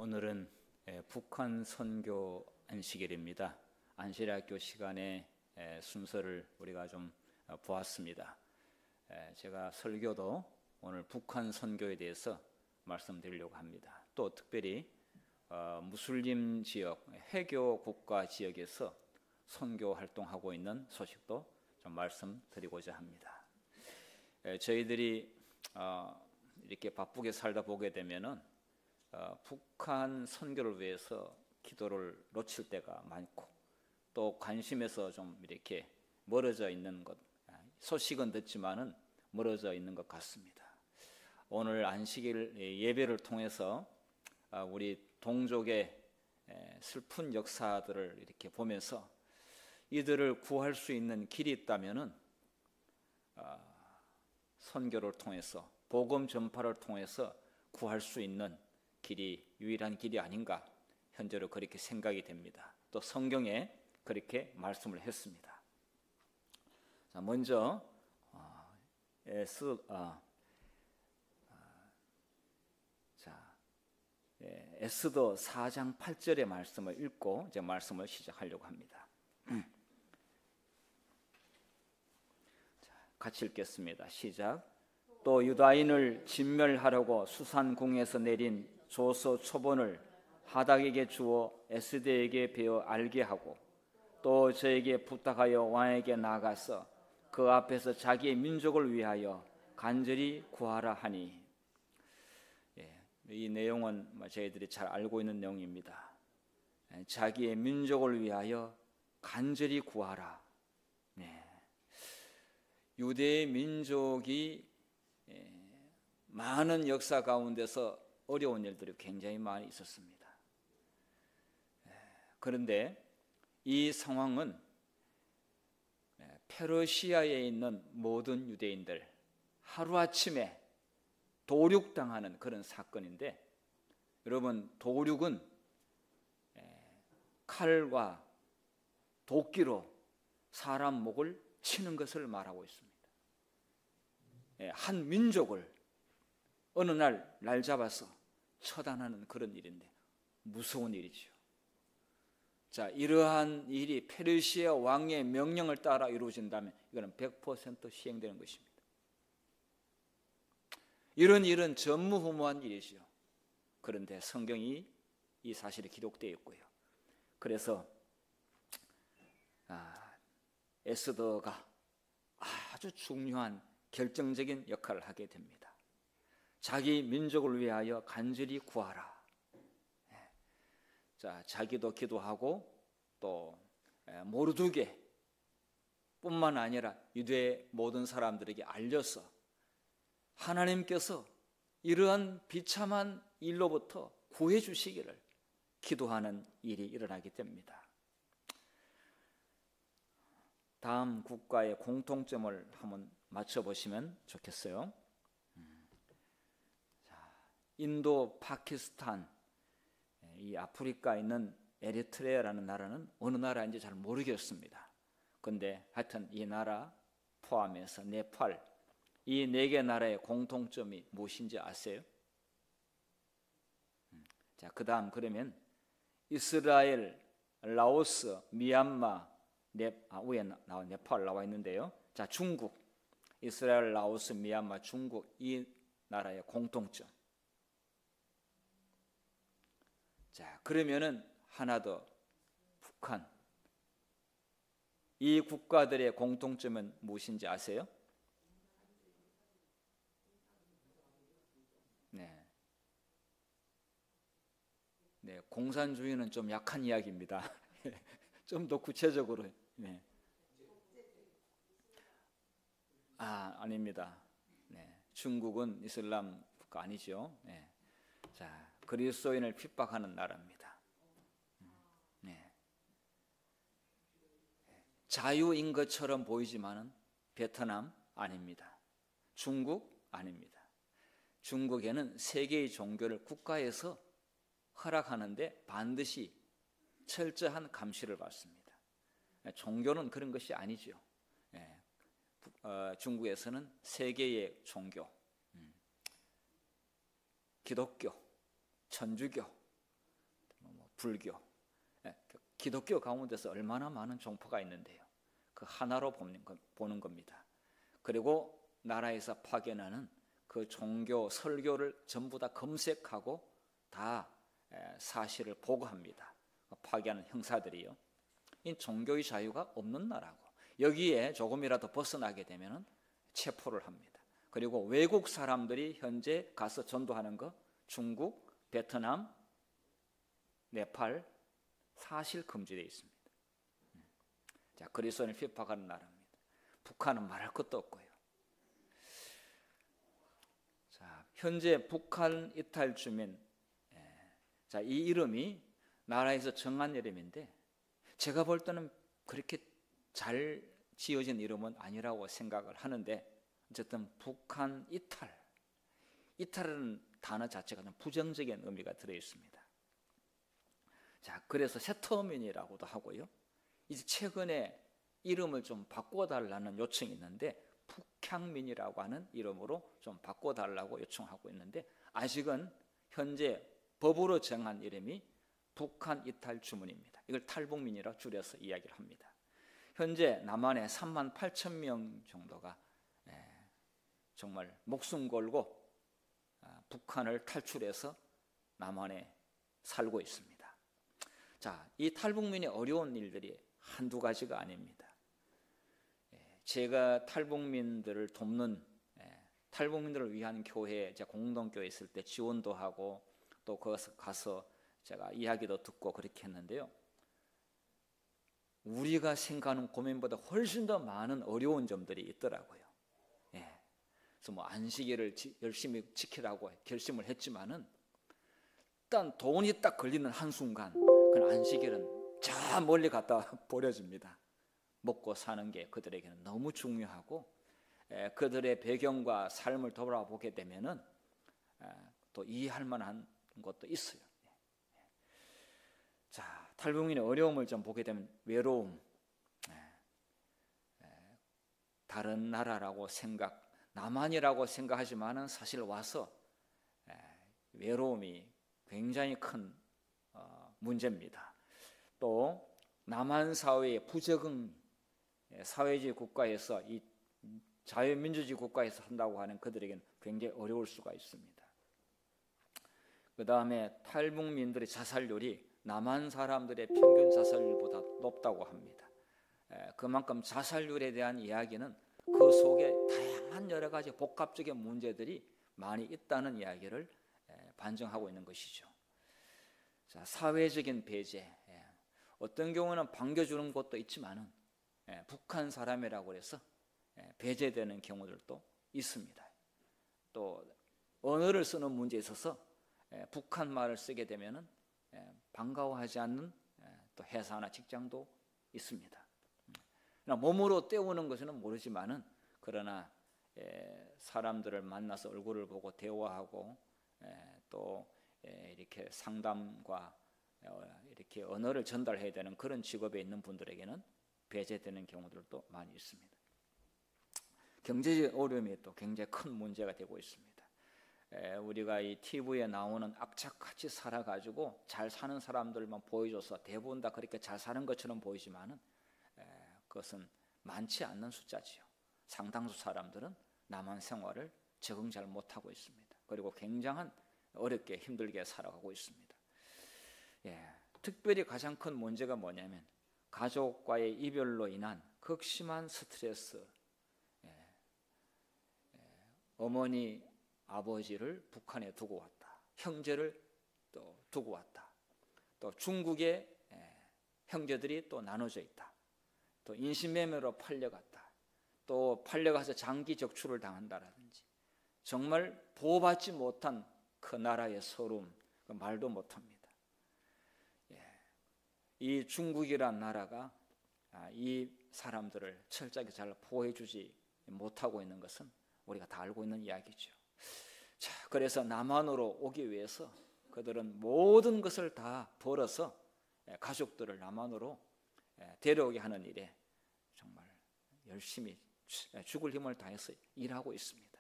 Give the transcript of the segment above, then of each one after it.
오늘은 북한 선교 안식일입니다. 안식일학교 시간에 순서를 우리가 좀 보았습니다. 제가 설교도 오늘 북한 선교에 대해서 말씀드리려고 합니다. 또 특별히 무슬림 지역, 해교 국가 지역에서 선교 활동하고 있는 소식도 좀 말씀드리고자 합니다. 저희들이 이렇게 바쁘게 살다 보게 되면은 북한 선교를 위해서 기도를 놓칠 때가 많고, 또 관심에서 좀 이렇게 멀어져 있는 것, 소식은 듣지만은 멀어져 있는 것 같습니다. 오늘 안식일 예배를 통해서 우리 동족의 슬픈 역사들을 이렇게 보면서 이들을 구할 수 있는 길이 있다면은 선교를 통해서, 복음 전파를 통해서 구할 수 있는 길이 유일한 길이 아닌가, 현재로 그렇게 생각이 됩니다. 또 성경에 그렇게 말씀을 했습니다. 자, 먼저 에스더 4장 8절의 말씀을 읽고 이제 말씀을 시작하려고 합니다. 자, 같이 읽겠습니다. 시작. 또 유다인을 진멸하려고 수산궁에서 내린 조서 초본을 하닥에게 주어 에스더에게 베어 알게 하고, 또 저에게 부탁하여 왕에게 나가서 그 앞에서 자기의 민족을 위하여 간절히 구하라 하니. 이 내용은 저희들이 잘 알고 있는 내용입니다. 자기의 민족을 위하여 간절히 구하라. 유대의 민족이 많은 역사 가운데서 어려운 일들이 굉장히 많이 있었습니다. 그런데 이 상황은 페르시아에 있는 모든 유대인들 하루아침에 도륙당하는 그런 사건인데, 여러분, 도륙은 칼과 도끼로 사람 목을 치는 것을 말하고 있습니다. 한 민족을 어느 날 잡아서 처단하는 그런 일인데 무서운 일이죠. 자, 이러한 일이 페르시아 왕의 명령을 따라 이루어진다면 이거는 100% 시행되는 것입니다. 이런 일은 전무후무한 일이죠. 그런데 성경이 이 사실이 기록되어 있고요. 그래서 에스더가 아주 중요한 결정적인 역할을 하게 됩니다. 자기 민족을 위하여 간절히 구하라. 자, 자기도 기도하고 또 모르드게 뿐만 아니라 유대 모든 사람들에게 알려서 하나님께서 이러한 비참한 일로부터 구해 주시기를 기도하는 일이 일어나게 됩니다. 다음 국가의 공통점을 한번 맞춰보시면 좋겠어요. 인도, 파키스탄, 이 아프리카에 있는 에리트레아라는 나라는 어느 나라인지 잘 모르겠습니다. 그런데 하여튼 이 나라 포함해서 네팔, 이 4개 나라의 공통점이 무엇인지 아세요? 자, 그 다음 그러면 이스라엘, 라오스, 미얀마, 위에 네팔 나와 있는데요. 자, 중국, 이스라엘, 라오스, 미얀마, 중국, 이 나라의 공통점. 자, 그러면은 하나 더, 북한. 이 국가들의 공통점은 무엇인지 아세요? 네, 공산주의는 좀 약한 이야기입니다. 좀 더 구체적으로. 아닙니다. 중국은 이슬람 국가 아니죠. 자, 그리스도인을 핍박하는 나라입니다. 자유인 것처럼 보이지만은 베트남 아닙니다. 중국 아닙니다. 중국에는 세계의 종교를 국가에서 허락하는데 반드시 철저한 감시를 받습니다. 종교는 그런 것이 아니죠. 중국에서는 세계의 종교, 기독교, 천주교, 불교, 기독교 가운데서 얼마나 많은 종파가 있는데요. 그 하나로 보는 겁니다. 그리고 나라에서 파견하는 그 종교 설교를 전부 다 검색하고 다 사실을 보고합니다. 파견하는 형사들이요. 이 종교의 자유가 없는 나라고, 여기에 조금이라도 벗어나게 되면 체포를 합니다. 그리고 외국 사람들이 현재 가서 전도하는 거 중국, 베트남, 네팔 사실 금지되어 있습니다. 자, 그리스도인을 핍박하는 나라입니다. 북한은 말할 것도 없고요. 자, 현재 북한 이탈 주민, 자, 이 이름이 나라에서 정한 이름인데 제가 볼 때는 그렇게 잘 지어진 이름은 아니라고 생각을 하는데, 어쨌든 북한 이탈이라는 단어 자체가 좀 부정적인 의미가 들어 있습니다. 자, 그래서 세터민이라고도 하고요. 이제 최근에 이름을 좀 바꿔달라는 요청이 있는데 북향민이라고 하는 이름으로 좀 바꿔달라고 요청하고 있는데, 아직은 현재 법으로 정한 이름이 북한 이탈 주민입니다. 이걸 탈북민이라 줄여서 이야기를 합니다. 현재 남한에 3만 8천 명 정도가 정말 목숨 걸고 북한을 탈출해서 남한에 살고 있습니다. 자, 이 탈북민이 어려운 일들이 한두 가지가 아닙니다. 제가 탈북민들을 돕는, 탈북민들을 위한 교회, 제가 공동교회 있을 때 지원도 하고 또 거기서 가서 제가 이야기도 듣고 그렇게 했는데요. 우리가 생각하는 고민보다 훨씬 더 많은 어려운 점들이 있더라고요. 그래서 뭐 안식일을 열심히 지키라고 결심을 했지만은 일단 돈이 딱 걸리는 한순간 그 안식일은 저 멀리 갖다 버려집니다. 먹고 사는 게 그들에게는 너무 중요하고, 그들의 배경과 삶을 돌아보게 되면은 또 이해할 만한 것도 있어요. 자, 탈북민의 어려움을 좀 보게 되면 외로움, 다른 나라라고 남한이라고 생각하지만은 사실 와서 외로움이 굉장히 큰 문제입니다. 또 남한 사회의 부적응, 사회주의 국가에서 이 자유민주주의 국가에서 한다고 하는 그들에게는 굉장히 어려울 수가 있습니다. 그 다음에 탈북민들의 자살률이 남한 사람들의 평균 자살률보다 높다고 합니다. 그만큼 자살률에 대한 이야기는 그 속에 다양한 여러 가지 복합적인 문제들이 많이 있다는 이야기를 반증하고 있는 것이죠. 자, 사회적인 배제, 어떤 경우는 반겨주는 것도 있지만은 북한 사람이라고 해서 배제되는 경우들도 있습니다. 또 언어를 쓰는 문제에 있어서 북한 말을 쓰게 되면은 반가워하지 않는 또 회사나 직장도 있습니다. 몸으로 때우는 것은 모르지만은 그러나 사람들을 만나서 얼굴을 보고 대화하고 또 이렇게 상담과 이렇게 언어를 전달해야 되는 그런 직업에 있는 분들에게는 배제되는 경우들도 많이 있습니다. 경제적 어려움이 또 굉장히 큰 문제가 되고 있습니다. 우리가 이 TV에 나오는 악착같이 살아가지고 잘 사는 사람들만 보여줘서 대부분 다 그렇게 잘 사는 것처럼 보이지만은 그것은 많지 않는 숫자지요. 상당수 사람들은 남한 생활을 적응 잘 못하고 있습니다. 그리고 굉장한 어렵게 힘들게 살아가고 있습니다. 특별히 가장 큰 문제가 뭐냐면 가족과의 이별로 인한 극심한 스트레스, 어머니, 아버지를 북한에 두고 왔다. 형제를 또 두고 왔다. 또 중국에 형제들이 또 나눠져 있다. 또 인신매매로 팔려갔다. 또 팔려가서 장기 적출을 당한다라든지 정말 보호받지 못한 그 나라의 서름, 그 말도 못합니다. 이 중국이란 나라가 이 사람들을 철저하게 잘 보호해주지 못하고 있는 것은 우리가 다 알고 있는 이야기죠. 자, 그래서 남한으로 오기 위해서 그들은 모든 것을 다 벌어서 가족들을 남한으로 데려오게 하는 일에 정말 열심히 죽을 힘을 다해서 일하고 있습니다.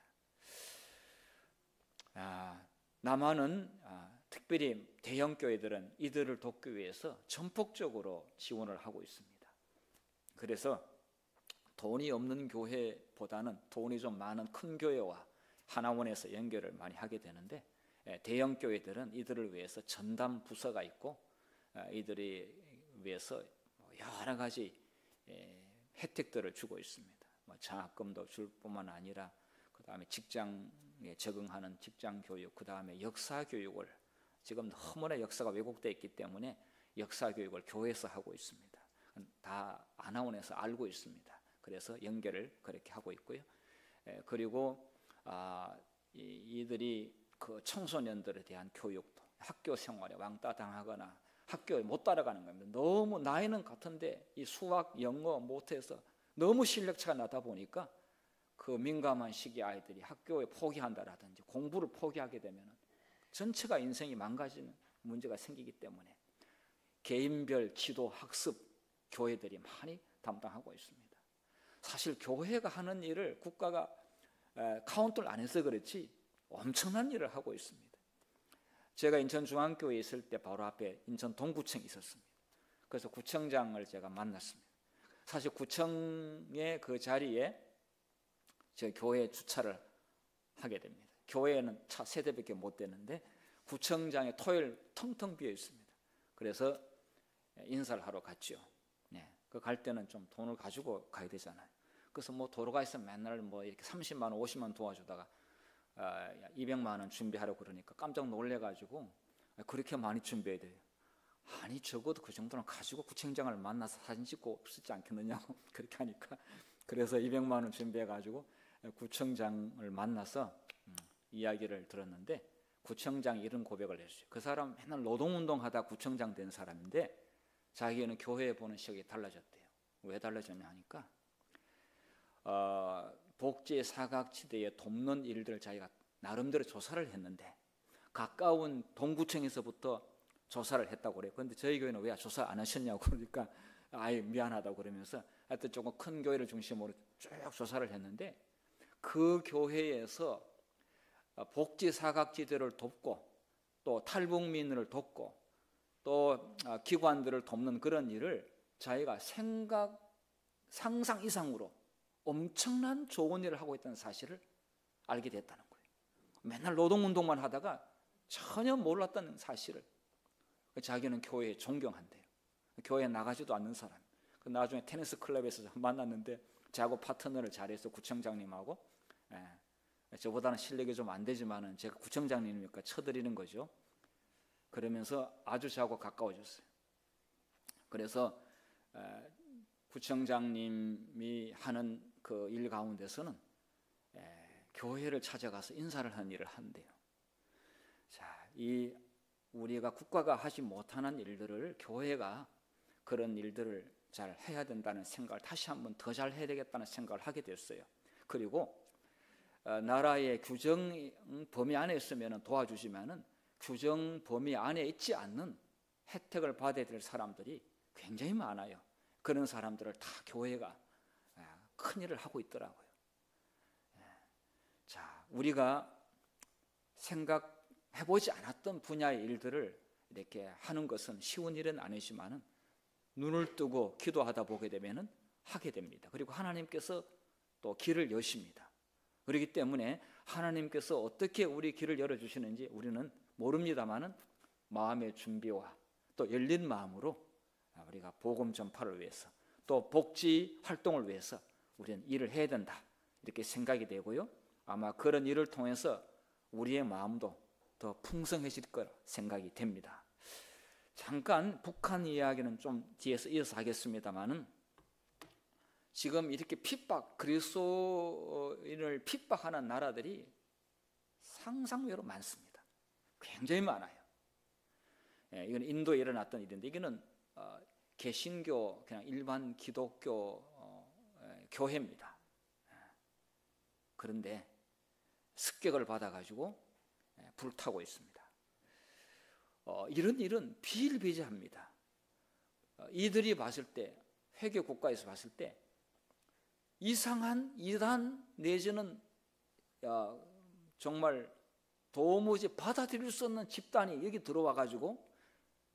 남한은 특별히 대형 교회들은 이들을 돕기 위해서 전폭적으로 지원을 하고 있습니다. 그래서 돈이 없는 교회보다는 돈이 좀 많은 큰 교회와 하나원에서 연결을 많이 하게 되는데, 대형 교회들은 이들을 위해서 전담 부서가 있고 이들이 위해서 여러 가지 혜택들을 주고 있습니다. 장학금도 줄 뿐만 아니라 그 다음에 직장에 적응하는 직장 교육, 그 다음에 역사 교육을, 지금 너무나 역사가 왜곡되어 있기 때문에 역사 교육을 교회에서 하고 있습니다. 다 아나원에서 알고 있습니다. 그래서 연결을 그렇게 하고 있고요. 그리고 이들이 그 청소년들에 대한 교육도, 학교 생활에 왕따 당하거나 학교에 못 따라가는 겁니다. 너무 나이는 같은데 이 수학, 영어 못해서 너무 실력차가 나다 보니까 그 민감한 시기 아이들이 학교에 포기한다라든지 공부를 포기하게 되면 전체가 인생이 망가지는 문제가 생기기 때문에 개인별 지도 학습 교회들이 많이 담당하고 있습니다. 사실 교회가 하는 일을 국가가 카운트를 안 해서 그렇지 엄청난 일을 하고 있습니다. 제가 인천중앙교회에 있을 때 바로 앞에 인천 동구청이 있었습니다. 그래서 구청장을 제가 만났습니다. 사실 구청의 그 자리에 제 교회 주차를 하게 됩니다. 교회에는 차 3대밖에 못 되는데 구청장의 토요일 텅텅 비어 있습니다. 그래서 인사를 하러 갔죠. 그 갈 때는 좀 돈을 가지고 가야 되잖아요. 그래서 뭐 도로가 있으면 맨날 뭐 이렇게 30만 원, 50만 원 도와주다가 200만 원 준비하라고 그러니까 깜짝 놀래가지고 그렇게 많이 준비해야 돼요. 아니 적어도 그 정도는 가지고 구청장을 만나서 사진 찍고 쓰지 않겠느냐고 그렇게 하니까, 그래서 200만 원 준비해가지고 구청장을 만나서 이야기를 들었는데 구청장이 이런 고백을 했어요. 그 사람 맨날 노동운동하다 구청장 된 사람인데 자기는 교회에 보는 시각이 달라졌대요. 왜 달라졌냐 하니까 복지 사각지대에 돕는 일들을 자기가 나름대로 조사를 했는데 가까운 동구청에서부터 조사를 했다고 그래요. 그런데 저희 교회는 왜 조사 안 하셨냐고 그러니까 아예 미안하다고 그러면서 하여튼 조금 큰 교회를 중심으로 쭉 조사를 했는데 그 교회에서 복지 사각지대를 돕고 또 탈북민을 돕고 또 기관들을 돕는 그런 일을 자기가 상상 이상으로 엄청난 좋은 일을 하고 있다는 사실을 알게 됐다는 거예요. 맨날 노동운동만 하다가 전혀 몰랐다는 사실을. 자기는 교회에 존경한대요. 교회에 나가지도 않는 사람. 나중에 테니스 클럽에서 만났는데 저하고 파트너를 잘해서 구청장님하고, 저보다는 실력이 좀 안 되지만은 제가 구청장님이니까 쳐드리는 거죠. 그러면서 아주 저하고 가까워졌어요. 그래서 구청장님이 하는 그 일 가운데서는 교회를 찾아가서 인사를 하는 일을 한대요. 자, 이 우리가 국가가 하지 못하는 일들을 교회가 그런 일들을 잘 해야 된다는 생각을 다시 한번 더 잘 해야 되겠다는 생각을 하게 됐어요. 그리고 나라의 규정 범위 안에 있으면 도와주지만은 규정 범위 안에 있지 않는 혜택을 받아야 될 사람들이 굉장히 많아요. 그런 사람들을 다 교회가 큰 일을 하고 있더라고요. 자, 우리가 생각해보지 않았던 분야의 일들을 이렇게 하는 것은 쉬운 일은 아니지만은 눈을 뜨고 기도하다 보게 되면은 하게 됩니다. 그리고 하나님께서 또 길을 여십니다. 그렇기 때문에 하나님께서 어떻게 우리 길을 열어주시는지 우리는 모릅니다만은 마음의 준비와 또 열린 마음으로 우리가 복음 전파를 위해서 또 복지 활동을 위해서 우리는 일을 해야 된다, 이렇게 생각이 되고요. 아마 그런 일을 통해서 우리의 마음도 더 풍성해질 거라 생각이 됩니다. 잠깐 북한 이야기는 좀 뒤에서 이어서 하겠습니다만은 지금 이렇게 그리스도인을 핍박하는 나라들이 상상외로 많습니다. 굉장히 많아요. 이건 인도에 일어났던 일인데 이거는 개신교 그냥 일반 기독교 교회입니다. 그런데 습격을 받아가지고 불타고 있습니다. 이런 일은 비일비재합니다. 이들이 봤을 때, 회계 국가에서 봤을 때 이상한 이단 내지는 정말 도무지 받아들일 수 없는 집단이 여기 들어와 가지고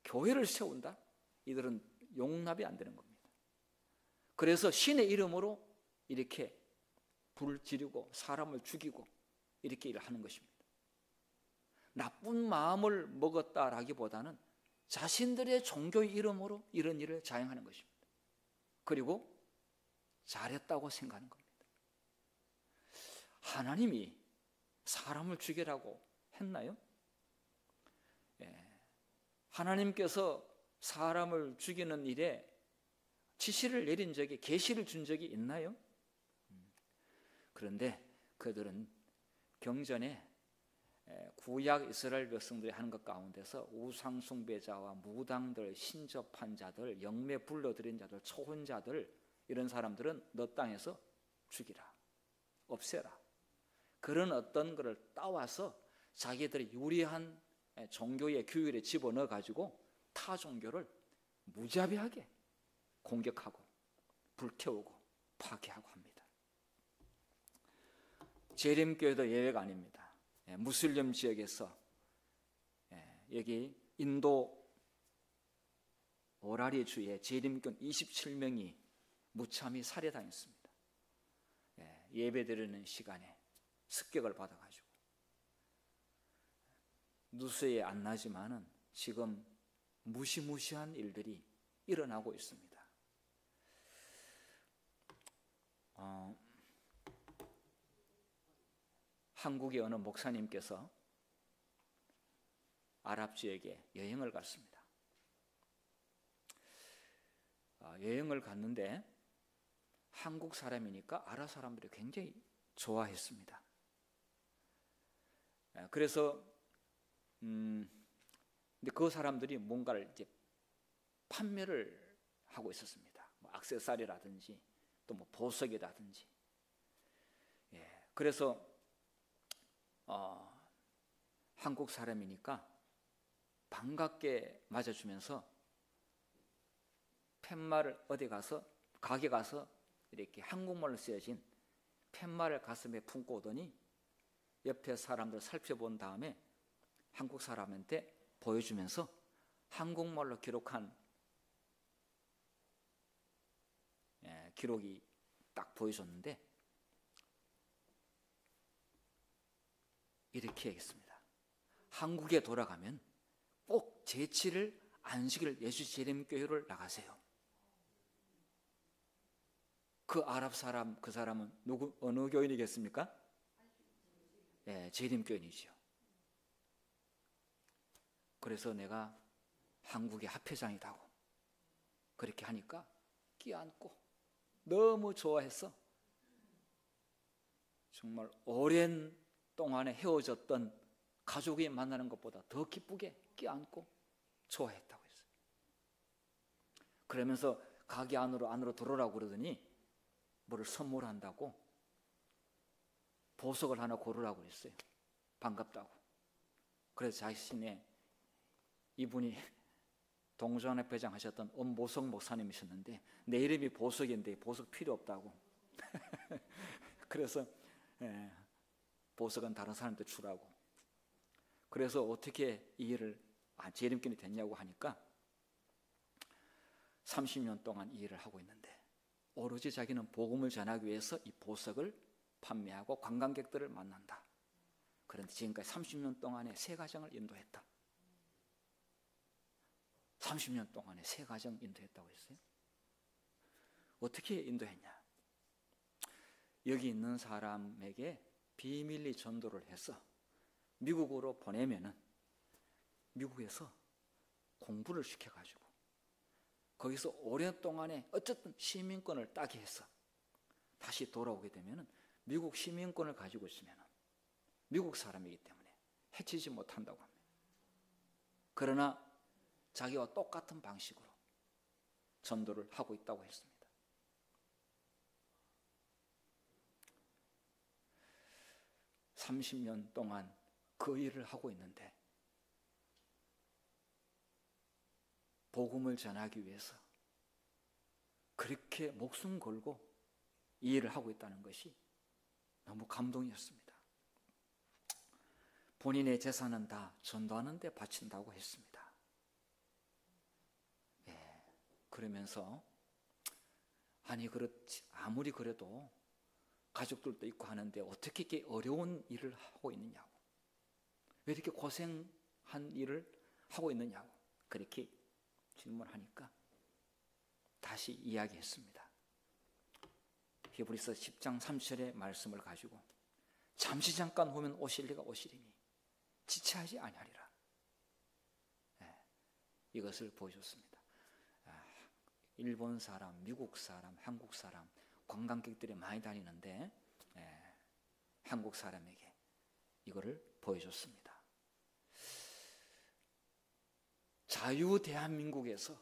교회를 세운다? 이들은 용납이 안 되는 겁니다. 그래서 신의 이름으로 이렇게 불을 지르고 사람을 죽이고 이렇게 일을 하는 것입니다. 나쁜 마음을 먹었다라기보다는 자신들의 종교의 이름으로 이런 일을 자행하는 것입니다. 그리고 잘했다고 생각하는 겁니다. 하나님이 사람을 죽이라고 했나요? 하나님께서 사람을 죽이는 일에 지시를 내린 적이, 계시를 준 적이 있나요? 그런데 그들은 경전에 구약 이스라엘 백성들이 하는 것 가운데서 우상 숭배자와 무당들, 신접한 자들, 영매 불러들인 자들, 초혼자들, 이런 사람들은 너 땅에서 죽이라, 없애라, 그런 어떤 것을 따와서 자기들이 유리한 종교의 규율에 집어넣어 가지고 타 종교를 무자비하게 공격하고 불태우고 파괴하고 합니다. 재림교회도 예외가 아닙니다. 무슬림 지역에서 여기 인도 오라리 주에 재림교 27명이 무참히 살해당했습니다. 예배드리는 시간에 습격을 받아가지고 뉴스에 안 나지만은 지금 무시무시한 일들이 일어나고 있습니다. 한국의 어느 목사님께서 아랍 지역에 여행을 갔습니다. 여행을 갔는데 한국 사람이니까 아랍 사람들이 굉장히 좋아했습니다. 그래서 근데 그 사람들이 뭔가를 이제 판매를 하고 있었습니다. 뭐 액세서리라든지 또 뭐 보석이라든지. 그래서 한국 사람이니까 반갑게 맞아주면서 팻말을 어디 가서 가게 가서 이렇게 한국말로 쓰여진 팻말을 가슴에 품고 오더니 옆에 사람들 살펴본 다음에 한국 사람한테 보여주면서 한국말로 기록한 기록이 딱 보여줬는데 이렇게 얘기했습니다. 한국에 돌아가면 꼭 제7일 안식일 예수 재림교회를 나가세요. 그 아랍 사람, 그 사람은 어느 교인이겠습니까? 재림교인이죠. 그래서 내가 한국의 합회장이라고 그렇게 하니까 끼안고 너무 좋아했어. 정말 오랜 동안에 헤어졌던 가족이 만나는 것보다 더 기쁘게 끼안고 좋아했다고 했어요. 그러면서 가게 안으로 들어오라고 그러더니 뭐를 선물한다고 보석을 하나 고르라고 그랬어요. 반갑다고. 그래서 자신의 이분이 동전협회장 하셨던 엄보석 목사님이셨는데 내 이름이 보석인데 보석 필요 없다고. 그래서 보석은 다른 사람한테 주라고. 그래서 어떻게 이 일을 재림교인이 됐냐고 하니까 30년 동안 이 일을 하고 있는데 오로지 자기는 복음을 전하기 위해서 이 보석을 판매하고 관광객들을 만난다. 그런데 지금까지 30년 동안에 3가정을 인도했다. 30년 동안에 3가정 인도했다고 했어요. 어떻게 인도했냐? 여기 있는 사람에게 비밀리 전도를 해서 미국으로 보내면은 미국에서 공부를 시켜가지고 거기서 오랫동안에 어쨌든 시민권을 따게 해서 다시 돌아오게 되면은 미국 시민권을 가지고 있으면은 미국 사람이기 때문에 해치지 못한다고 합니다. 그러나 자기와 똑같은 방식으로 전도를 하고 있다고 했습니다. (30년) 동안 그 일을 하고 있는데 복음을 전하기 위해서 그렇게 목숨 걸고 이 일을 하고 있다는 것이 너무 감동이었습니다. 본인의 재산은 다 전도하는 데 바친다고 했습니다. 그러면서 아니 그렇지 아무리 그래도 가족들도 있고 하는데 어떻게 이렇게 어려운 일을 하고 있느냐고, 왜 이렇게 고생한 일을 하고 있느냐고 그렇게 질문하니까 다시 이야기했습니다. 히브리서 10장 3절의 말씀을 가지고 잠시 잠깐 오면 오실 리가 오시리니 지체하지 아니하리라. 이것을 보여줬습니다. 일본 사람, 미국 사람, 한국 사람 관광객들이 많이 다니는데 한국 사람에게 이거를 보여줬습니다. 자유 대한민국에서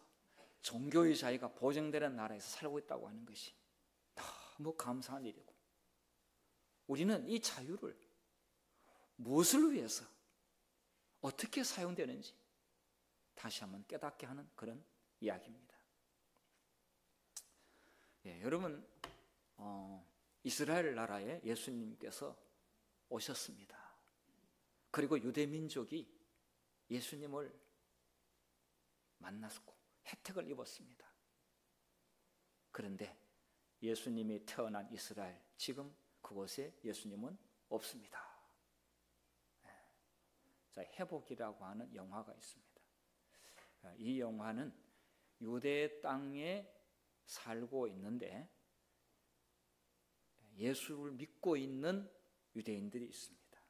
종교의 자유가 보장되는 나라에서 살고 있다고 하는 것이 너무 감사한 일이고, 우리는 이 자유를 무엇을 위해서 어떻게 사용되는지 다시 한번 깨닫게 하는 그런 이야기입니다. 여러분, 이스라엘 나라에 예수님께서 오셨습니다. 그리고 유대 민족이 예수님을 만났고 혜택을 입었습니다. 그런데 예수님이 태어난 이스라엘, 지금 그곳에 예수님은 없습니다. 자, 회복이라고 하는 영화가 있습니다. 이 영화는 유대 땅에 살고 있는데 예수를 믿고 있는 유대인들이 있습니다.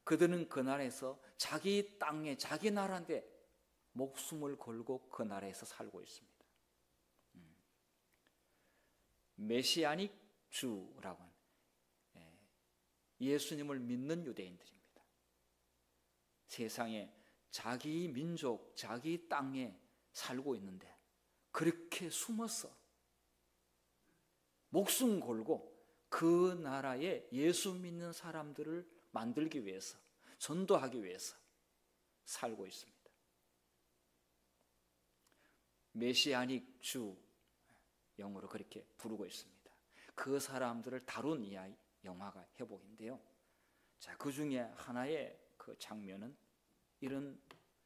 그들은 그 나라에서 자기 땅에 자기 나라인데 목숨을 걸고 그 나라에서 살고 있습니다. 메시아닉 주라고 하는 예수님을 믿는 유대인들입니다. 세상에 자기 민족, 자기 땅에 살고 있는데 그렇게 숨어서 목숨 걸고 그 나라에 예수 믿는 사람들을 만들기 위해서, 전도하기 위해서 살고 있습니다. 메시아닉 주, 영어로 그렇게 부르고 있습니다. 그 사람들을 다룬 영화가 회복인데요. 자, 그 중에 하나의 그 장면은 이런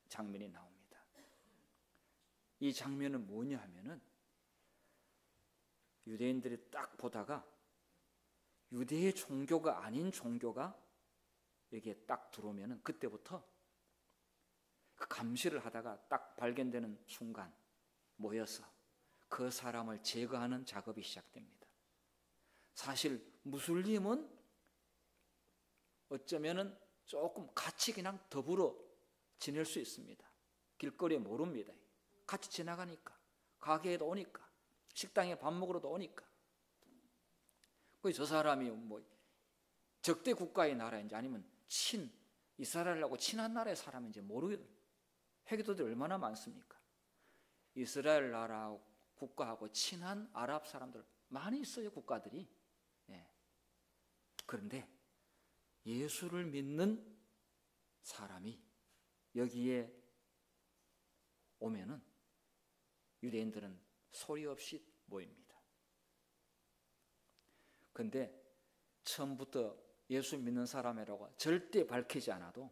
장면이 나옵니다. 이 장면은 뭐냐 하면은 유대인들이 딱 보다가 유대의 종교가 아닌 종교가 여기에 딱 들어오면은 그때부터 그 감시를 하다가 딱 발견되는 순간 모여서 그 사람을 제거하는 작업이 시작됩니다. 사실 무슬림은 어쩌면은 조금 같이 그냥 더불어 지낼 수 있습니다. 길거리에 모릅니다. 같이 지나가니까, 가게에도 오니까, 식당에 밥 먹으러도 오니까. 저 사람이 뭐 적대 국가의 나라인지 아니면 이스라엘하고 친한 나라의 사람인지 모르겠어요. 회교도들이 얼마나 많습니까? 이스라엘 나라 국가하고 친한 아랍 사람들 많이 있어요, 국가들이. 그런데 예수를 믿는 사람이 여기에 오면은 유대인들은 소리 없이 모입니다. 그런데 처음부터 예수 믿는 사람이라고 절대 밝히지 않아도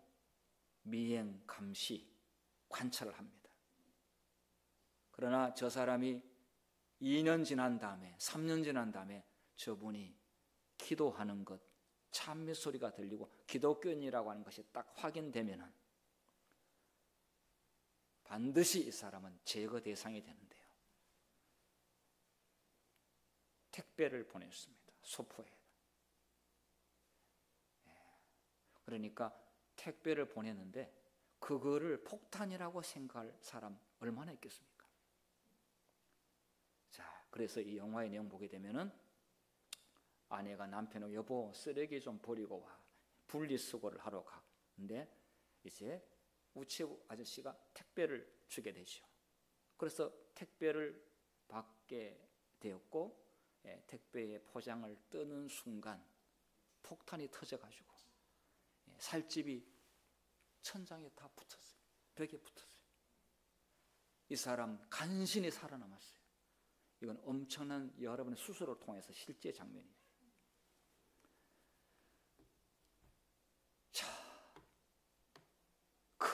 미행, 감시, 관찰을 합니다. 그러나 저 사람이 2년 지난 다음에, 3년 지난 다음에 저분이 기도하는 것, 찬미 소리가 들리고 기독교인이라고 하는 것이 딱 확인되면은 반드시 이 사람은 제거 대상이 되는데요. 택배를 보냈습니다. 소포에. 그러니까 택배를 보냈는데 그거를 폭탄이라고 생각할 사람 얼마나 있겠습니까? 자, 그래서 이 영화의 내용 보게 되면은 아내가 남편을 여보 쓰레기 좀 버리고 와, 분리수거를 하러 가는데 이제 우체국 아저씨가 택배를 주게 되죠. 그래서 택배를 받게 되었고 택배의 포장을 뜨는 순간 폭탄이 터져가지고 살집이 천장에 다 붙었어요. 벽에 붙었어요. 이 사람 간신히 살아남았어요. 이건 엄청난 여러분의 수술을 통해서 실제 장면이에요. 자,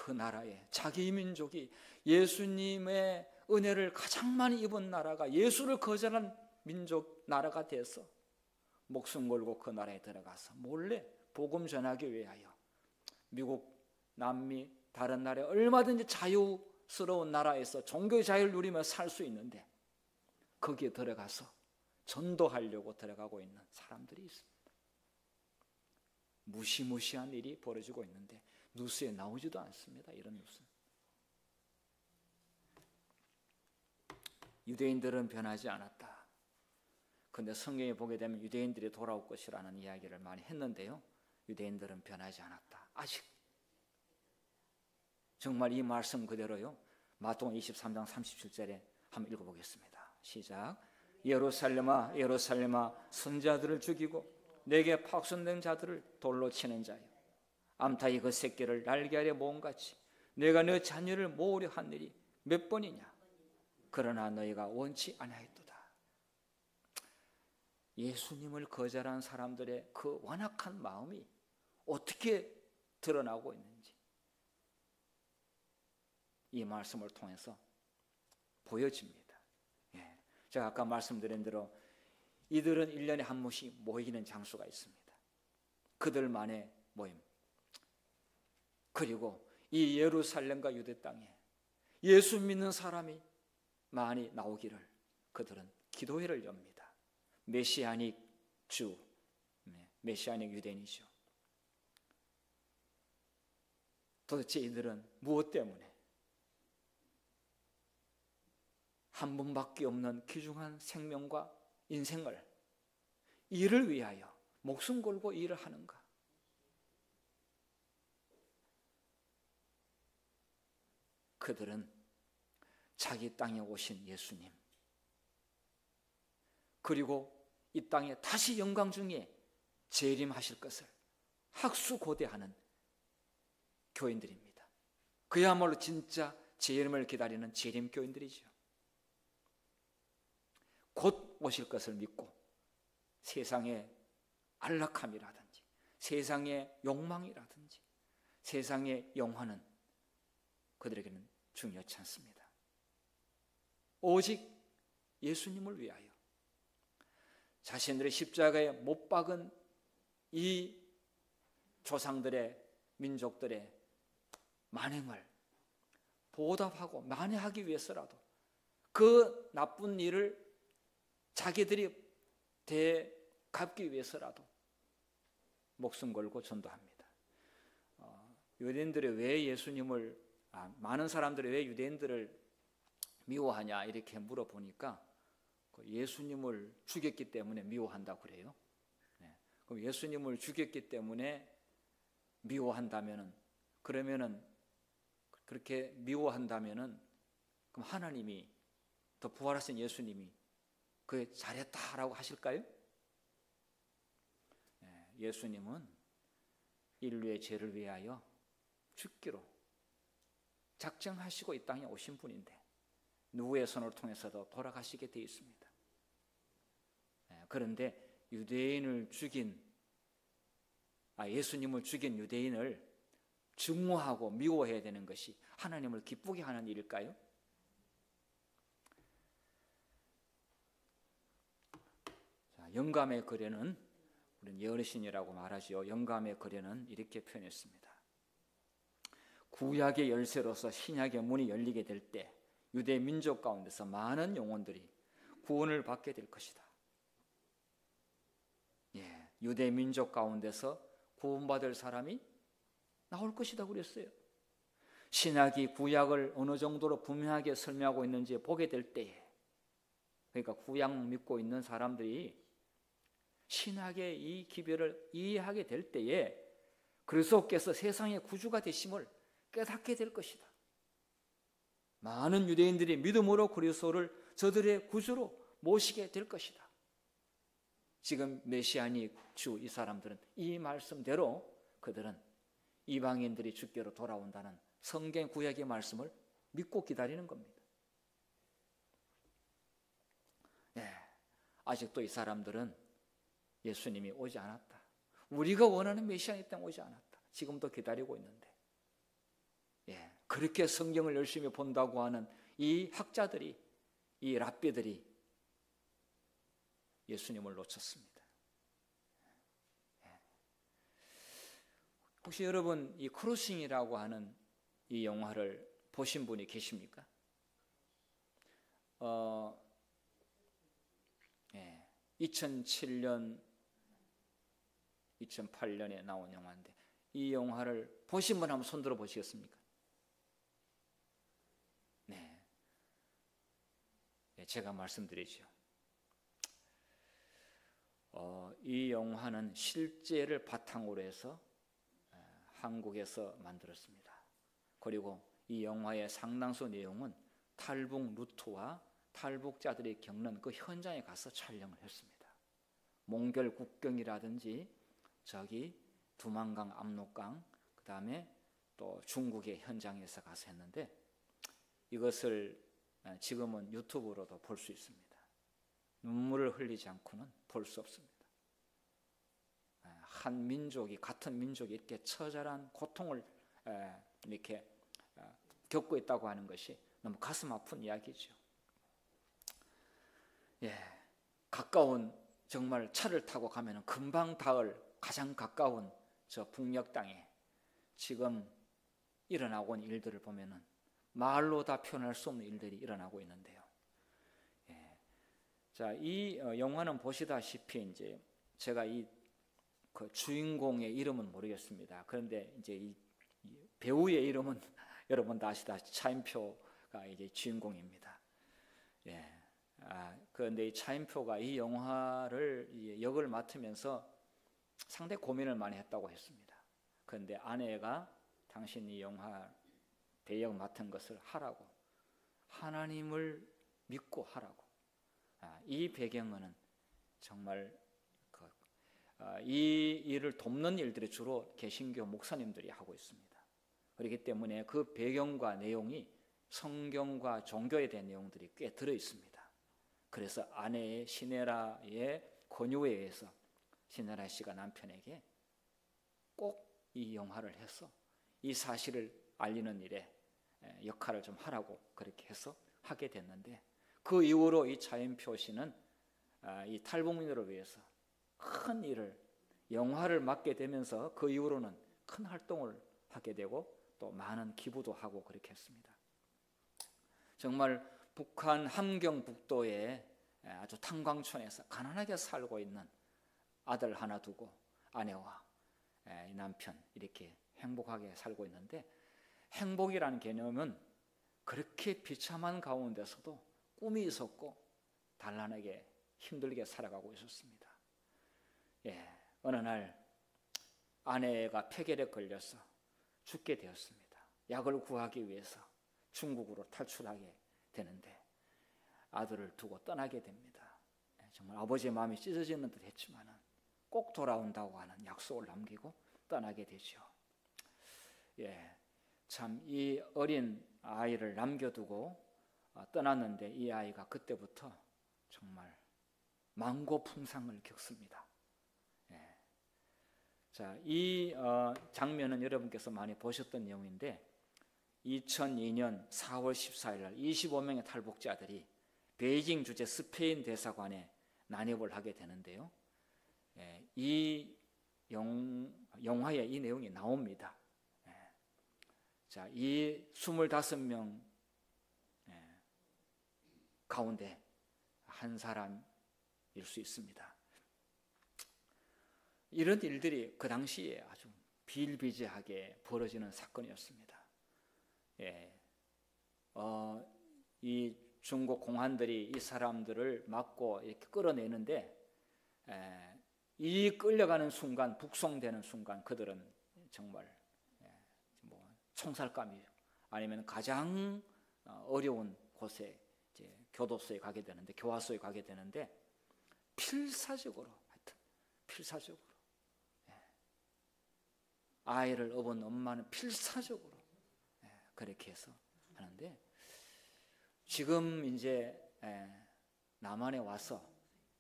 그 나라에 자기 민족이 예수님의 은혜를 가장 많이 입은 나라가 예수를 거절한 민족 나라가 돼서 목숨 걸고 그 나라에 들어가서 몰래 복음 전하기 위하여 미국, 남미, 다른 나라에 얼마든지 자유스러운 나라에서 종교의 자유를 누리며 살 수 있는데 거기에 들어가서 전도하려고 들어가고 있는 사람들이 있습니다. 무시무시한 일이 벌어지고 있는데 뉴스에 나오지도 않습니다. 이런 뉴스. 유대인들은 변하지 않았다. 그런데 성경에 보게 되면 유대인들이 돌아올 것이라는 이야기를 많이 했는데요, 유대인들은 변하지 않았다. 아직. 정말 이 말씀 그대로요, 마태복음 23장 37절에 한번 읽어보겠습니다. 시작. 예루살렘아 예루살렘아 선자들을 죽이고 내게 파송된 자들을 돌로 치는 자여, 암탉이 그 새끼를 날개 아래 모음같이 내가 너 자녀를 모으려 한 일이 몇 번이냐. 그러나 너희가 원치 아니하였도다. 예수님을 거절한 사람들의 그 완악한 마음이 어떻게 드러나고 있는지 이 말씀을 통해서 보여집니다. 제가 아까 말씀드린 대로 이들은 1년에 한 번씩 모이는 장소가 있습니다. 그들만의 모임. 그리고 이 예루살렘과 유대 땅에 예수 믿는 사람이 많이 나오기를 그들은 기도회를 엽니다. 메시아닉 주, 메시아닉 유대인이죠. 도대체 이들은 무엇 때문에 한 번밖에 없는 귀중한 생명과 인생을 이를 위하여 목숨 걸고 일을 하는가? 그들은 자기 땅에 오신 예수님, 그리고 이 땅에 다시 영광 중에 재림하실 것을 학수고대하는 교인들입니다. 그야말로 진짜 재림을 기다리는 재림 교인들이죠. 곧 오실 것을 믿고 세상의 안락함이라든지 세상의 욕망이라든지 세상의 영화는 그들에게는 중요치 않습니다. 오직 예수님을 위하여 자신들의 십자가에 못 박은 이 조상들의 민족들의 만행을 보답하고 만회하기 위해서라도 그 나쁜 일을 자기들이 되갚기 위해서라도 목숨 걸고 전도합니다. 유대인들이 왜 예수님을 많은 사람들이 왜 유대인들을 미워하냐 이렇게 물어보니까 예수님을 죽였기 때문에 미워한다고 그래요. 그럼 예수님을 죽였기 때문에 미워한다면은, 그러면은 그렇게 미워한다면은 그럼 하나님이, 더 부활하신 예수님이 그게 잘했다라고 하실까요? 예수님은 인류의 죄를 위하여 죽기로 작정하시고 이 땅에 오신 분인데 누구의 손을 통해서도 돌아가시게 되어 있습니다. 그런데 유대인을 죽인, 예수님을 죽인 유대인을 증오하고 미워해야 되는 것이 하나님을 기쁘게 하는 일일까요? 영감의 거래는, 우리는 예언신이라고 말하지요. 영감의 거래는 이렇게 표현했습니다. 구약의 열쇠로서 신약의 문이 열리게 될 때 유대 민족 가운데서 많은 영혼들이 구원을 받게 될 것이다. 유대 민족 가운데서 구원받을 사람이 나올 것이다 그랬어요. 신약이 구약을 어느 정도로 분명하게 설명하고 있는지 보게 될 때에, 그러니까 구약 믿고 있는 사람들이 신학의 이 기별을 이해하게 될 때에 그리스도께서 세상의 구주가 되심을 깨닫게 될 것이다. 많은 유대인들이 믿음으로 그리스도를 저들의 구주로 모시게 될 것이다. 지금 메시아닉 주 이 사람들은 이 말씀대로 그들은 이방인들이 주께로 돌아온다는 성경 구약의 말씀을 믿고 기다리는 겁니다. 아직도 이 사람들은 예수님이 오지 않았다, 우리가 원하는 메시아의 땅 오지 않았다, 지금도 기다리고 있는데 그렇게 성경을 열심히 본다고 하는 이 학자들이, 이 랍비들이 예수님을 놓쳤습니다. 혹시 여러분 이 크로싱이라고 하는 이 영화를 보신 분이 계십니까? 2007년, 2008년에 나온 영화인데 이 영화를 보신 분 한번 손들어 보시겠습니까? 네, 제가 말씀드리죠. 이 영화는 실제를 바탕으로 해서 한국에서 만들었습니다. 그리고 이 영화의 상당수 내용은 탈북 루트와 탈북자들이 겪는 그 현장에 가서 촬영을 했습니다. 몽골 국경이라든지 저기 두만강, 압록강, 그 다음에 또 중국의 현장에서 가서 했는데 이것을 지금은 유튜브로도 볼 수 있습니다. 눈물을 흘리지 않고는 볼 수 없습니다. 한 민족이, 같은 민족이 이렇게 처절한 고통을 이렇게 겪고 있다고 하는 것이 너무 가슴 아픈 이야기죠. 가까운, 정말 차를 타고 가면 금방 닿을 가장 가까운 저 북녘 땅에 지금 일어나고 있는 일들을 보면은 말로 다 표현할 수 없는 일들이 일어나고 있는데요. 자, 이 영화는 보시다시피 이제 제가 그 주인공의 이름은 모르겠습니다. 그런데 이제 이 배우의 이름은 여러분 다 아시다시피 차인표가 이제 주인공입니다. 그런데 이 차인표가 이 영화를 역을 맡으면서 상당히 고민을 많이 했다고 했습니다. 그런데 아내가 당신 이 영화 배역 맡은 것을 하라고, 하나님을 믿고 하라고. 이 배경은 정말 이 일을 돕는 일들이 주로 개신교 목사님들이 하고 있습니다. 그렇기 때문에 그 배경과 내용이 성경과 종교에 대한 내용들이 꽤 들어 있습니다. 그래서 아내의 시네라의 권유에 의해서 시네라 씨가 남편에게 꼭 이 영화를 해서 이 사실을 알리는 일에 역할을 좀 하라고 그렇게 해서 하게 됐는데, 그 이후로 이 차인표 씨는 이 탈북민들을 위해서 큰 일을, 영화를 맡게 되면서 그 이후로는 큰 활동을 하게 되고 또 많은 기부도 하고 그렇게 했습니다. 정말 북한 함경북도의 아주 탄광촌에서 가난하게 살고 있는 아들 하나 두고 아내와 남편 이렇게 행복하게 살고 있는데, 행복이라는 개념은 그렇게 비참한 가운데서도 꿈이 있었고 단란하게 힘들게 살아가고 있었습니다. 어느 날 아내가 폐결에 걸려서 죽게 되었습니다. 약을 구하기 위해서 중국으로 탈출하게 되는데 아들을 두고 떠나게 됩니다. 정말 아버지의 마음이 찢어지는 듯 했지만 꼭 돌아온다고 하는 약속을 남기고 떠나게 되죠. 참 이 어린 아이를 남겨두고 떠났는데 이 아이가 그때부터 정말 만고풍상을 겪습니다. 자, 이 장면은 여러분께서 많이 보셨던 내용인데 2002년 4월 14일 날 25명의 탈북자들이 베이징 주재 스페인 대사관에 난입을 하게 되는데요. 이 영화에 이 내용이 나옵니다. 자, 이 25명 가운데 한 사람일 수 있습니다. 이런 일들이 그 당시에 아주 비일비재하게 벌어지는 사건이었습니다. 이 중국 공안들이 이 사람들을 막고 이렇게 끌어내는데 이 끌려가는 순간, 북송되는 순간 그들은 정말 총살감이에요. 아니면 가장 어려운 곳에 이제 교도소에 가게 되는데, 교화소에 가게 되는데 필사적으로 아이를 업은 엄마는 필사적으로 그렇게 해서 하는데, 지금 이제 남한에 와서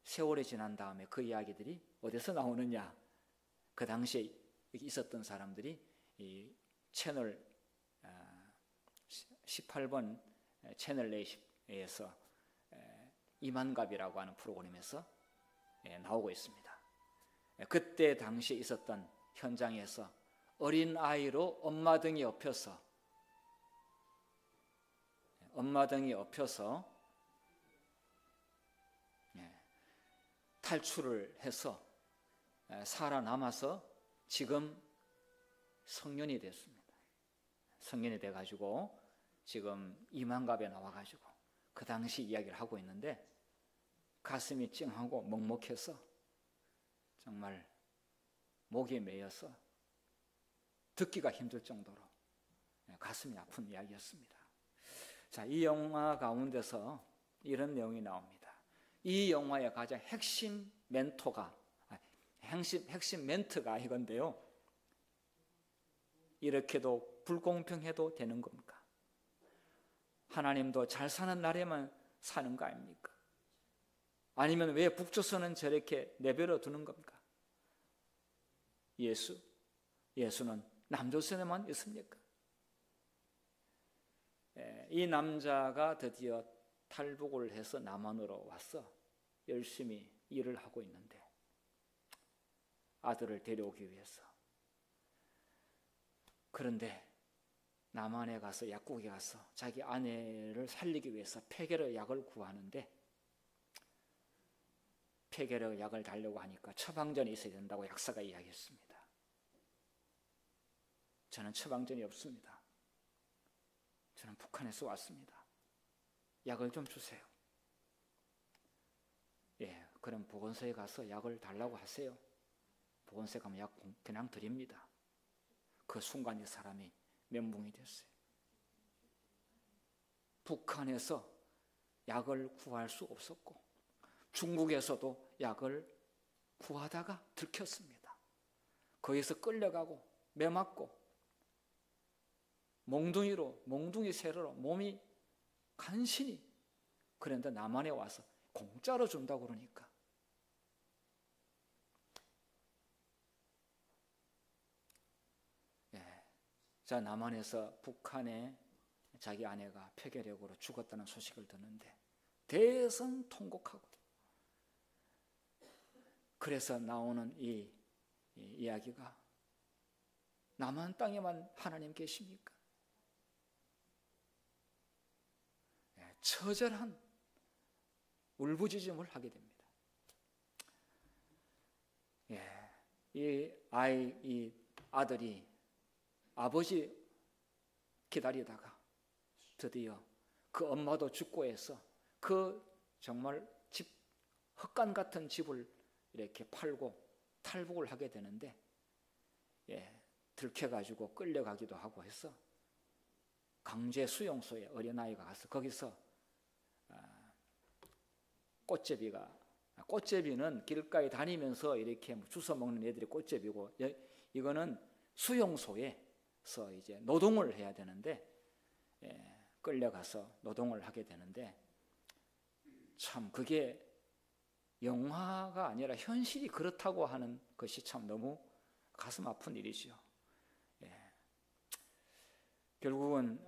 세월이 지난 다음에 그 이야기들이 어디서 나오느냐? 그 당시에 있었던 사람들이 이 채널 18번 채널 A에서 이만갑이라고 하는 프로그램에서 나오고 있습니다. 그때 당시에 있었던 현장에서 어린 아이로 엄마 등이 엎혀서 탈출을 해서 살아남아서 지금 성년이 됐습니다. 성년이 돼가지고 지금 이만갑에 나와가지고 그 당시 이야기를 하고 있는데 가슴이 찡하고 먹먹해서 정말 목이 메여서 듣기가 힘들 정도로 가슴이 아픈 이야기였습니다. 자, 이 영화 가운데서 이런 내용이 나옵니다. 이 영화의 가장 핵심 멘트가 이건데요. 이렇게도 불공평해도 되는 겁니까? 하나님도 잘 사는 나라에만 사는 거 아닙니까? 아니면 왜 북조선은 저렇게 내버려 두는 겁니까? 예수는 남조선에만 있습니까? 이 남자가 드디어 탈북을 해서 남한으로 와서 열심히 일을 하고 있는데 아들을 데려오기 위해서. 그런데 남한에 가서 약국에 가서 자기 아내를 살리기 위해서 폐결핵 약을 구하는데 폐결핵 약을 달라고 하니까 처방전이 있어야 된다고 약사가 이야기했습니다. 저는 처방전이 없습니다. 저는 북한에서 왔습니다. 약을 좀 주세요. 그럼 보건소에 가서 약을 달라고 하세요. 보건소에 가면 약 그냥 드립니다. 그 순간 이 사람이 멘붕이 됐어요. 북한에서 약을 구할 수 없었고 중국에서도 약을 구하다가 들켰습니다. 거기서 끌려가고 매맞고 몽둥이 세로로 몸이 간신히. 그런데 남한에 와서 공짜로 준다고 그러니까 자, 남한에서 북한에 자기 아내가 폐결핵으로 죽었다는 소식을 듣는데 대성통곡하고, 그래서 나오는 이 이야기가 남한 땅에만 하나님 계십니까? 처절한 울부짖음을 하게 됩니다. 이 아들이 아버지 기다리다가 드디어 그 엄마도 죽고 해서 그 정말 헛간 같은 집을 이렇게 팔고 탈북을 하게 되는데 들켜가지고 끌려가기도 하고 해서 강제 수용소에 어린아이가 가서 거기서 꽃제비는 길가에 다니면서 이렇게 주워 먹는 애들이 꽃제비고, 이거는 수용소에서 이제 노동을 해야 되는데 끌려가서 노동을 하게 되는데, 참 그게 영화가 아니라 현실이 그렇다고 하는 것이 참 너무 가슴 아픈 일이죠. 결국은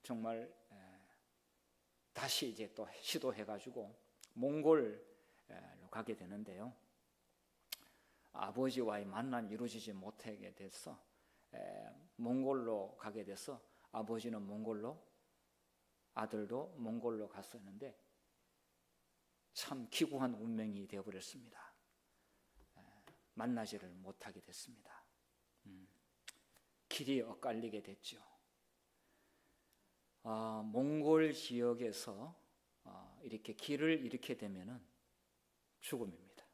정말 다시 이제 또 시도해가지고 몽골로 가게 되는데요. 아버지와의 만남이 이루어지지 못하게 돼서 몽골로 가게 돼서 아버지는 몽골로, 아들도 몽골로 갔었는데 참 기구한 운명이 되어버렸습니다. 만나지를 못하게 됐습니다. 길이 엇갈리게 됐죠. 몽골 지역에서 이렇게 길을 잃게 되면은 죽음입니다.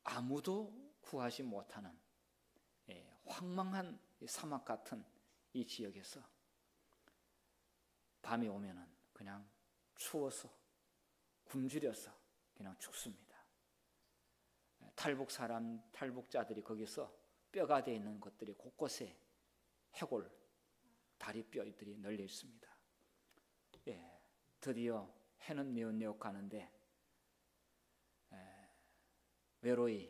아무도 구하지 못하는 황망한 사막 같은 이 지역에서 밤이 오면은 그냥 추워서 굶주려서 그냥 죽습니다. 탈북자들이 거기서 뼈가 되어 있는 것들이 곳곳에 해골, 다리뼈들이 널려 있습니다. 드디어 해는 뉘엿뉘엿 가는데 외로이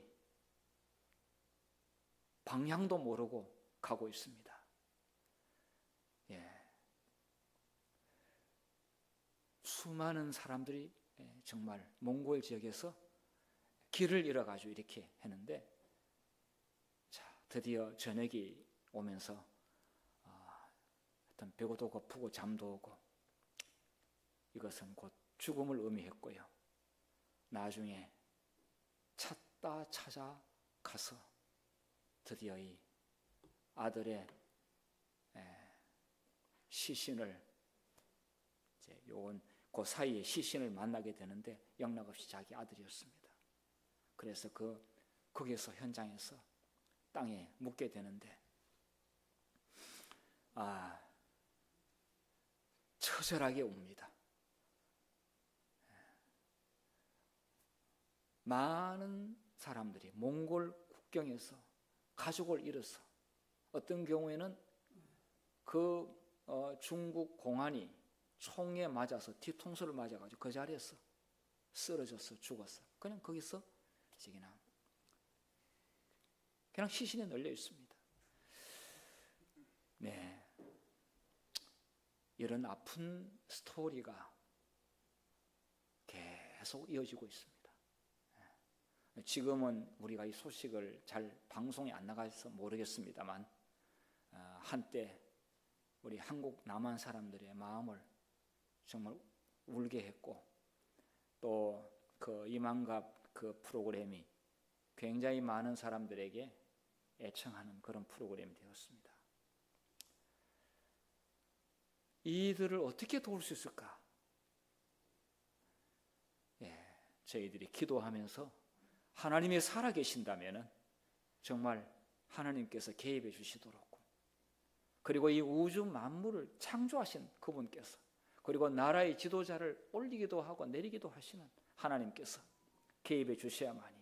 방향도 모르고 가고 있습니다. 수많은 사람들이 정말 몽골 지역에서 길을 잃어가지고 이렇게 했는데, 자, 드디어 저녁이 오면서 어떤 배고도 고프고 잠도 오고, 이것은 곧 죽음을 의미했고요. 나중에 찾아가서 드디어 이 아들의 시신을, 이제 요건 그 사이에 시신을 만나게 되는데 영락없이 자기 아들이었습니다. 그래서 거기서 현장에서 땅에 묻게 되는데, 처절하게 웁니다. 많은 사람들이 몽골 국경에서 가족을 잃어서, 어떤 경우에는 중국 공안이 총에 맞아서 뒤통수를 맞아가지고 그 자리에서 쓰러져서 죽었어. 그냥 거기서 그냥 시신에 널려 있습니다. 네, 이런 아픈 스토리가 계속 이어지고 있습니다. 지금은 우리가 이 소식을 잘 방송에 안 나가서 모르겠습니다만, 한때 우리 한국 남한 사람들의 마음을 정말 울게 했고, 또 그 이만갑 그 프로그램이 굉장히 많은 사람들에게 애청하는 그런 프로그램이 되었습니다. 이들을 어떻게 도울 수 있을까? 저희들이 기도하면서 하나님이 살아계신다면 정말 하나님께서 개입해 주시도록, 그리고 이 우주 만물을 창조하신 그분께서, 그리고 나라의 지도자를 올리기도 하고 내리기도 하시는 하나님께서 개입해 주셔야만이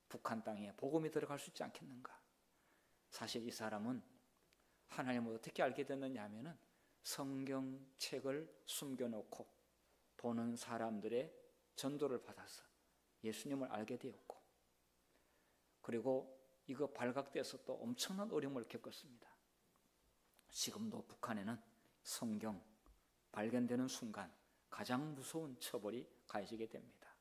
북한 땅에 복음이 들어갈 수 있지 않겠는가? 사실 이 사람은 하나님을 어떻게 알게 됐느냐 하면은 성경책을 숨겨놓고 보는 사람들의 전도를 받아서 예수님을 알게 되었고, 그리고 이거 발각돼서 또 엄청난 어려움을 겪었습니다. 지금도 북한에는 성경 발견되는 순간 가장 무서운 처벌이 가해지게 됩니다.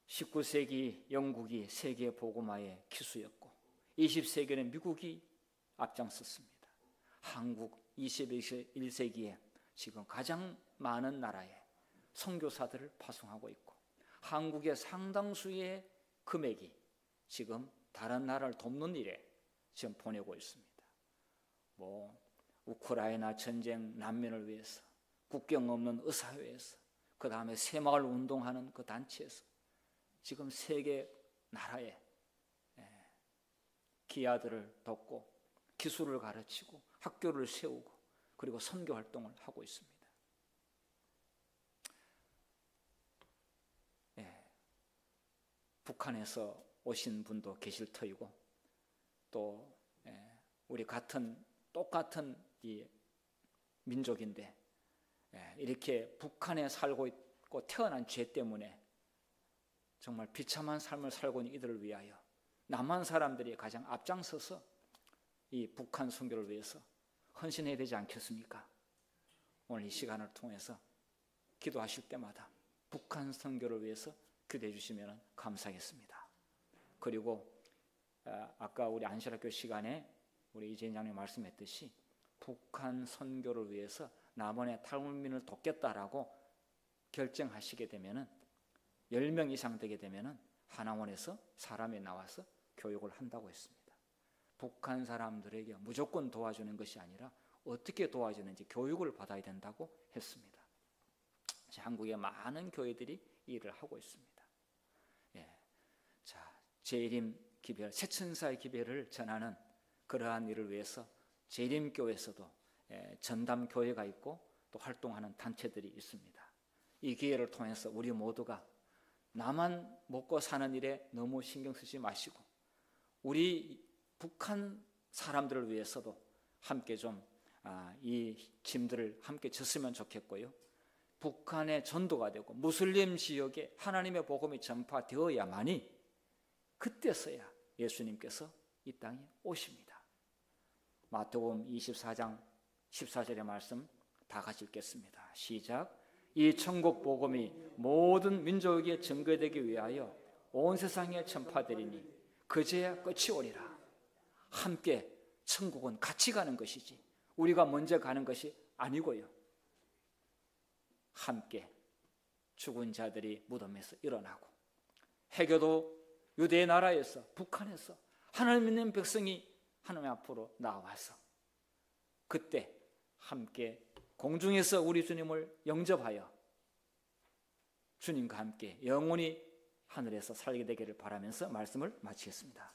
19세기 영국이 세계 복음화의 기수였고 20세기에는 미국이 앞장섰습니다. 한국 21세기에 지금 가장 많은 나라에 선교사들을 파송하고 있고, 한국의 상당수의 금액이 지금 다른 나라를 돕는 일에 지금 보내고 있습니다. 우크라이나 전쟁 난민을 위해서, 국경 없는 의사회에서, 그 다음에 새마을 운동하는 그 단체에서 지금 세계 나라에 기아들을 돕고 기술을 가르치고 학교를 세우고 그리고 선교 활동을 하고 있습니다. 북한에서 오신 분도 계실 터이고, 또 우리 똑같은 이 민족인데 이렇게 북한에 살고 있고 태어난 죄 때문에 정말 비참한 삶을 살고 있는 이들을 위하여 남한 사람들이 가장 앞장서서 이 북한 선교를 위해서 헌신해야 되지 않겠습니까? 오늘 이 시간을 통해서 기도하실 때마다 북한 선교를 위해서 기도해 주시면 감사하겠습니다. 그리고 아까 우리 안실학교 시간에 우리 이재인 장님 말씀했듯이 북한 선교를 위해서 남한의 탈북민을 돕겠다라고 결정하시게 되면은 10명 이상 되게 되면은 하나원에서 사람이 나와서 교육을 한다고 했습니다. 북한 사람들에게 무조건 도와주는 것이 아니라 어떻게 도와주는지 교육을 받아야 된다고 했습니다. 한국의 많은 교회들이 이 일을 하고 있습니다. 재림 기별, 새천사의 기별을 전하는 그러한 일을 위해서 재림교회에서도 전담교회가 있고 또 활동하는 단체들이 있습니다. 이 기회를 통해서 우리 모두가 나만 먹고 사는 일에 너무 신경 쓰지 마시고 우리 북한 사람들을 위해서도 함께 좀 이 짐들을 함께 졌으면 좋겠고요. 북한의 전도가 되고 무슬림 지역에 하나님의 복음이 전파되어야만이 그때서야 예수님께서 이 땅에 오십니다. 마태복음 24장 14절의 말씀 다 같이 읽겠습니다. 시작. 이 천국 복음이 모든 민족에게 증거되기 위하여 온 세상에 전파되리니 그제야 끝이 오리라. 함께 천국은 같이 가는 것이지 우리가 먼저 가는 것이 아니고요. 함께 죽은 자들이 무덤에서 일어나고 해교도 유대 나라에서 북한에서 하나님 믿는 백성이 하나님 앞으로 나와서 그때 함께 공중에서 우리 주님을 영접하여 주님과 함께 영원히 하늘에서 살게 되기를 바라면서 말씀을 마치겠습니다.